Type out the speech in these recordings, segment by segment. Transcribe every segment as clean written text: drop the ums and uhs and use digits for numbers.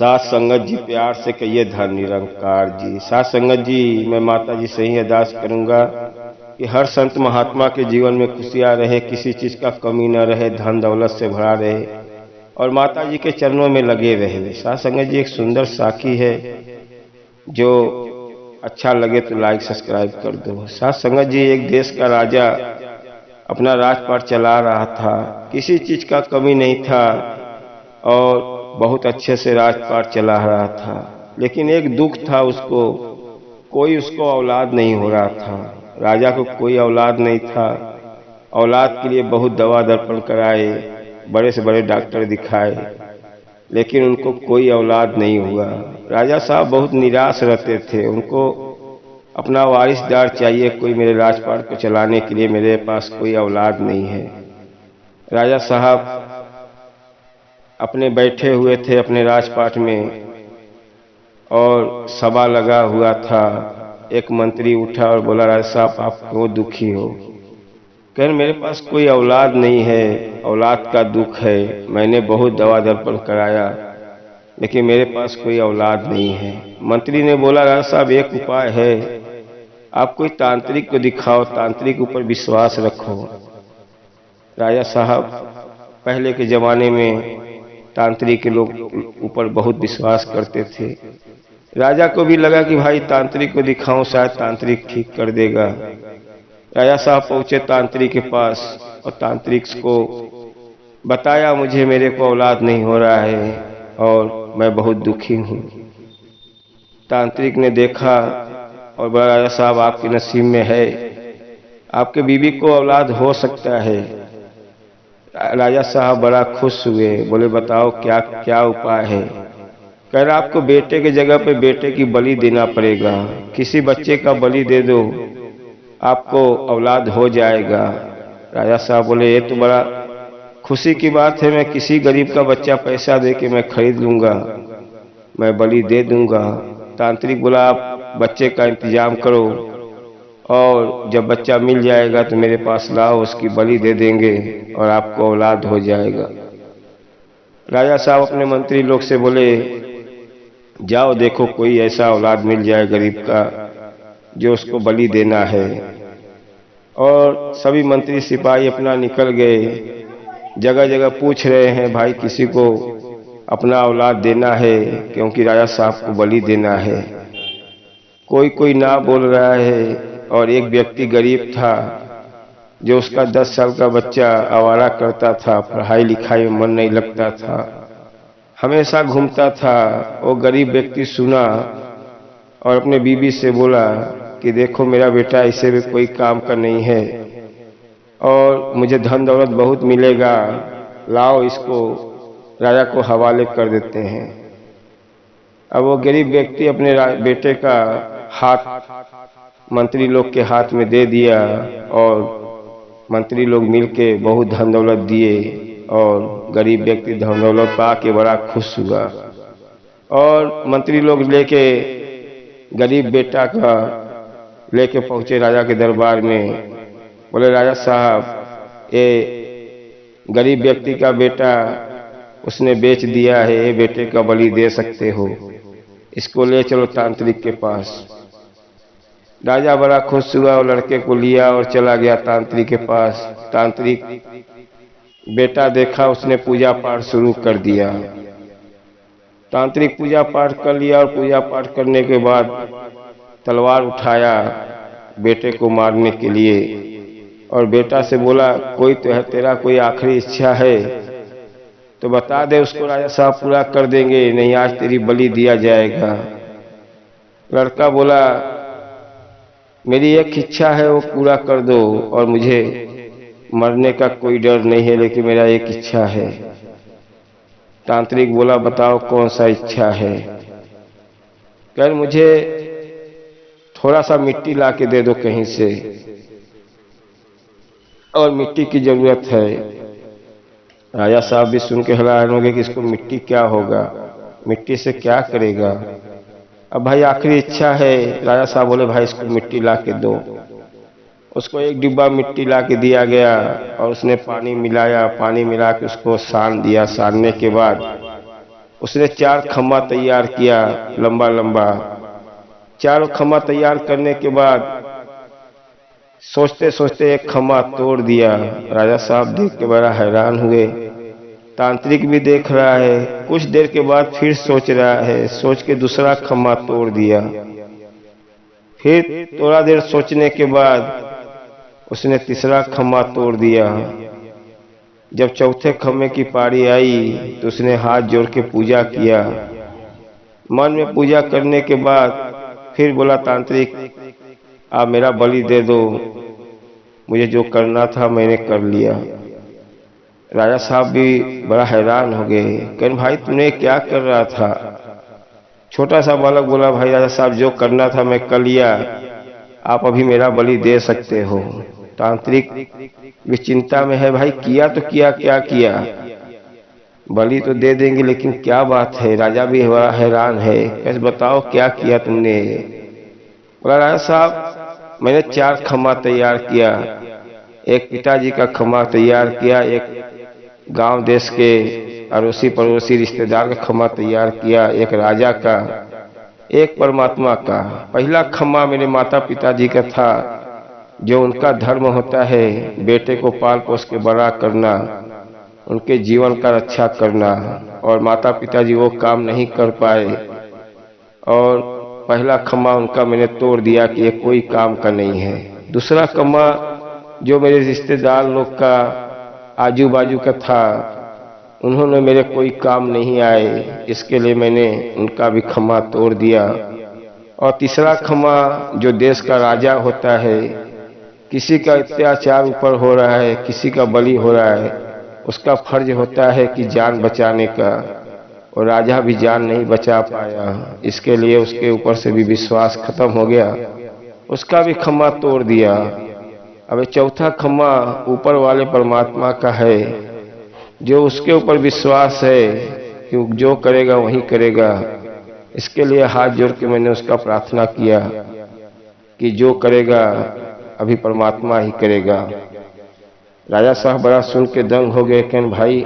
साथ संगत जी प्यार से कहिए धन निरंकार जी। साथ संगत जी, मैं माता जी से ही अरदास करूंगा कि हर संत महात्मा के जीवन में खुशियां रहे, किसी चीज का कमी न रहे, धन दौलत से भरा रहे और माता जी के चरणों में लगे रहे। साथ संगत जी, एक सुंदर साखी है, जो अच्छा लगे तो लाइक सब्सक्राइब कर दो। साथ संगत जी, एक देश का राजा अपना राजपाट चला रहा था, किसी चीज का कमी नहीं था और बहुत अच्छे से राजपाट चला रहा था। लेकिन एक दुख था उसको, कोई उसको औलाद नहीं हो रहा था। राजा को कोई औलाद नहीं था। औलाद के लिए बहुत दवा दर्पण कराए, बड़े से बड़े डॉक्टर दिखाए, लेकिन उनको कोई औलाद नहीं हुआ। राजा साहब बहुत निराश रहते थे। उनको अपना वारिसदार चाहिए, कोई मेरे राजपाट को चलाने के लिए, मेरे पास कोई औलाद नहीं है। राजा साहब अपने बैठे हुए थे अपने राजपाट में और सभा लगा हुआ था। एक मंत्री उठा और बोला, राजा साहब आप क्यों दुखी हो? कह रहे मेरे पास कोई औलाद नहीं है, औलाद का दुख है। मैंने बहुत दवा दर्पण कराया लेकिन मेरे पास कोई औलाद नहीं है। मंत्री ने बोला, राजा साहब एक उपाय है, आप कोई तांत्रिक को दिखाओ, तांत्रिक ऊपर विश्वास रखो। राजा साहब पहले के जमाने में तांत्रिक के लोग ऊपर बहुत विश्वास करते थे। राजा को भी लगा कि भाई तांत्रिक को दिखाऊं, शायद तांत्रिक ठीक कर देगा। राजा साहब पहुंचे तांत्रिक के पास और तांत्रिक को बताया, मुझे मेरे को औलाद नहीं हो रहा है और मैं बहुत दुखी हूँ। तांत्रिक ने देखा और बोला, राजा साहब आपके नसीब में है, आपके बीवी को औलाद हो सकता है। राजा साहब बड़ा खुश हुए, बोले बताओ क्या क्या उपाय है? कह रहा आपको बेटे के जगह पे बेटे की बलि देना पड़ेगा, किसी बच्चे का बलि दे दो, आपको औलाद हो जाएगा। राजा साहब बोले ये तो बड़ा खुशी की बात है, मैं किसी गरीब का बच्चा पैसा दे के मैं खरीद लूंगा, मैं बलि दे दूंगा। तांत्रिक बोला आप बच्चे का इंतजाम करो और जब बच्चा मिल जाएगा तो मेरे पास लाओ, उसकी बलि दे देंगे और आपको औलाद हो जाएगा। राजा साहब अपने मंत्री लोग से बोले, जाओ देखो कोई ऐसा औलाद मिल जाए गरीब का जो उसको बलि देना है। और सभी मंत्री सिपाही अपना निकल गए, जगह जगह पूछ रहे हैं, भाई किसी को अपना औलाद देना है क्योंकि राजा साहब को बलि देना है। कोई कोई ना बोल रहा है। और एक व्यक्ति गरीब था जो उसका 10 साल का बच्चा आवारा करता था, पढ़ाई लिखाई में मन नहीं लगता था, हमेशा घूमता था। वो गरीब व्यक्ति सुना और अपने बीबी से बोला कि देखो मेरा बेटा इसे भी कोई काम का नहीं है और मुझे धन दौलत बहुत मिलेगा, लाओ इसको राजा को हवाले कर देते हैं। अब वो गरीब व्यक्ति अपने बेटे का हाथ मंत्री लोग के हाथ में दे दिया और मंत्री लोग मिलके बहुत धन दौलत दिए और गरीब व्यक्ति धन दौलत पा के बड़ा खुश हुआ। और मंत्री लोग लेके गरीब बेटा का लेके पहुंचे राजा के दरबार में। बोले राजा साहब ये गरीब व्यक्ति का बेटा उसने बेच दिया है, ये बेटे का बलि दे सकते हो, इसको ले चलो तांत्रिक के पास। राजा बड़ा खुश हुआ और लड़के को लिया और चला गया तांत्रिक के पास। तांत्रिक बेटा देखा, उसने पूजा पाठ शुरू कर दिया। तांत्रिक पूजा पाठ कर लिया और पूजा पाठ करने के बाद तलवार उठाया बेटे को मारने के लिए और बेटा से बोला, कोई तो है तेरा कोई आखिरी इच्छा है तो बता दे, उसको राजा साहब पूरा कर देंगे, नहीं आज तेरी बलि दिया जाएगा। लड़का बोला, मेरी एक इच्छा है वो पूरा कर दो और मुझे मरने का कोई डर नहीं है, लेकिन मेरा एक इच्छा है। तांत्रिक बोला, बताओ कौन सा इच्छा है? कह मुझे थोड़ा सा मिट्टी ला के दे दो कहीं से, और मिट्टी की जरूरत है। राजा साहब भी सुन के हैरान हो गए कि इसको मिट्टी क्या होगा, मिट्टी से क्या करेगा। अब भाई आखिरी इच्छा है। राजा साहब बोले, भाई इसको मिट्टी ला के दो। उसको एक डिब्बा मिट्टी ला के दिया गया और उसने पानी मिलाया, पानी मिला के उसको सान दिया। सानने के बाद उसने 4 खम्मा तैयार किया, लंबा लंबा। 4 खम्मा तैयार करने के बाद सोचते सोचते एक खम्मा तोड़ दिया। राजा साहब देख के बड़ा हैरान हुए। तांत्रिक भी देख रहा है। कुछ देर के बाद फिर सोच रहा है, सोच के दूसरा खम्मा तोड़ दिया। फिर थोड़ा देर सोचने के बाद उसने तीसरा खम्मा तोड़ दिया। जब चौथे खम्मे की पारी आई तो उसने हाथ जोड़ के पूजा किया। मन में पूजा करने के बाद फिर बोला, तांत्रिक आप मेरा बलि दे दो, मुझे जो करना था मैंने कर लिया। राजा साहब भी बड़ा हैरान हो गए। कहने, भाई तूने क्या कर रहा था? छोटा सा बालक बोला, भाई राजा साहब जो करना था मैं कर लिया, आप अभी मेरा बलि दे सकते हो। तांत्रिक भी चिंता में है, भाई किया तो किया, क्या किया? बलि तो दे देंगे लेकिन क्या बात है? राजा भी बड़ा हैरान है। कैसे बताओ क्या किया तुमने? बोला, राजा साहब मैंने 4 खम्मा तैयार किया। एक पिताजी का खम्मा तैयार किया, एक गांव देश के अड़ोसी पड़ोसी रिश्तेदार का खम्मा तैयार किया, एक राजा का, एक परमात्मा का। पहला खम्मा मेरे माता पिताजी का था, जो उनका धर्म होता है बेटे को पाल पोस के बड़ा करना, उनके जीवन का रक्षा करना, और माता पिताजी वो काम नहीं कर पाए और पहला खम्मा उनका मैंने तोड़ दिया कि ये कोई काम का नहीं है। दूसरा खम्मा जो मेरे रिश्तेदार लोग का, आजू बाजू का था, उन्होंने मेरे कोई काम नहीं आए, इसके लिए मैंने उनका भी खम्मा तोड़ दिया। और तीसरा खम्मा जो देश का राजा होता है, किसी का अत्याचार ऊपर हो रहा है, किसी का बलि हो रहा है, उसका फर्ज होता है कि जान बचाने का, और राजा भी जान नहीं बचा पाया, इसके लिए उसके ऊपर से भी विश्वास खत्म हो गया, उसका भी खम्मा तोड़ दिया। अब चौथा खम्मा ऊपर वाले परमात्मा का है, जो उसके ऊपर विश्वास है कि जो करेगा वही करेगा। इसके लिए हाथ जोड़ के मैंने उसका प्रार्थना किया कि जो करेगा अभी परमात्मा ही करेगा। राजा साहब बड़ा सुन के दंग हो गए। कहन, भाई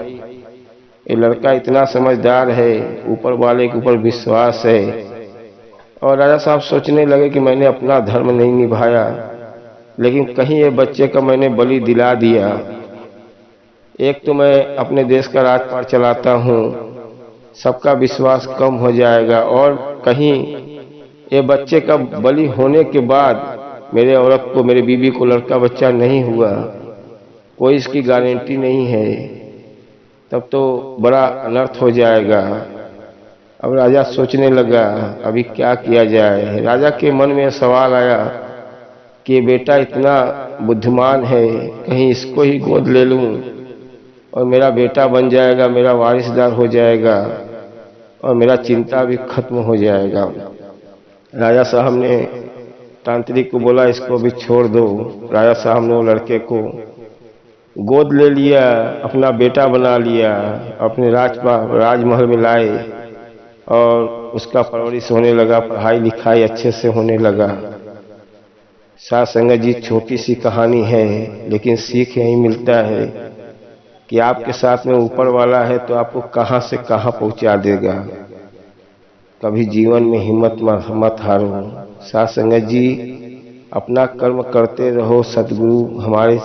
ये लड़का इतना समझदार है, ऊपर वाले के ऊपर विश्वास है। और राजा साहब सोचने लगे कि मैंने अपना धर्म नहीं निभाया, लेकिन कहीं ये बच्चे का मैंने बलि दिला दिया। एक तो मैं अपने देश का राजपाट चलाता हूँ, सबका विश्वास कम हो जाएगा, और कहीं ये बच्चे का बलि होने के बाद मेरे औरत को, मेरे बीवी को लड़का बच्चा नहीं हुआ, कोई इसकी गारंटी नहीं है, तब तो बड़ा अनर्थ हो जाएगा। अब राजा सोचने लगा अभी क्या किया जाए। राजा के मन में सवाल आया कि बेटा इतना बुद्धिमान है, कहीं इसको ही गोद ले लूं और मेरा बेटा बन जाएगा, मेरा वारिसदार हो जाएगा और मेरा चिंता भी खत्म हो जाएगा। राजा साहब ने तांत्रिक को बोला, इसको भी छोड़ दो। राजा साहब ने वो लड़के को गोद ले लिया, अपना बेटा बना लिया, अपने राजमहल में लाए और उसका परवरिश होने लगा, पढ़ाई लिखाई अच्छे से होने लगा। साथ संगत जी, छोटी सी कहानी है, लेकिन सीख यही मिलता है कि आपके साथ में ऊपर वाला है तो आपको कहां से कहां पहुंचा देगा। कभी जीवन में हिम्मत मत हारो। साथ संगत जी, अपना कर्म करते रहो, सदगुरु हमारे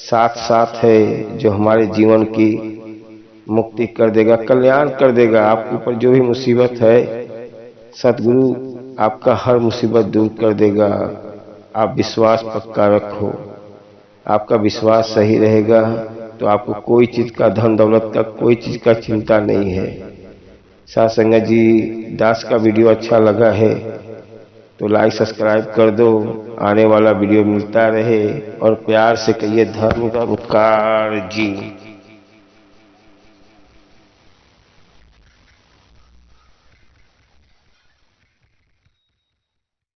साथ साथ है, जो हमारे जीवन की मुक्ति कर देगा, कल्याण कर देगा। आपके ऊपर जो भी मुसीबत है, सदगुरु आपका हर मुसीबत दूर कर देगा। आप विश्वास पक्का रखो, आपका विश्वास सही रहेगा तो आपको कोई चीज का, धन दौलत का, कोई चीज का चिंता नहीं है। साथ संगत जी, दास का वीडियो अच्छा लगा है तो लाइक सब्सक्राइब कर दो, आने वाला वीडियो मिलता रहे, और प्यार से कहिए धर्म का उपकार जी।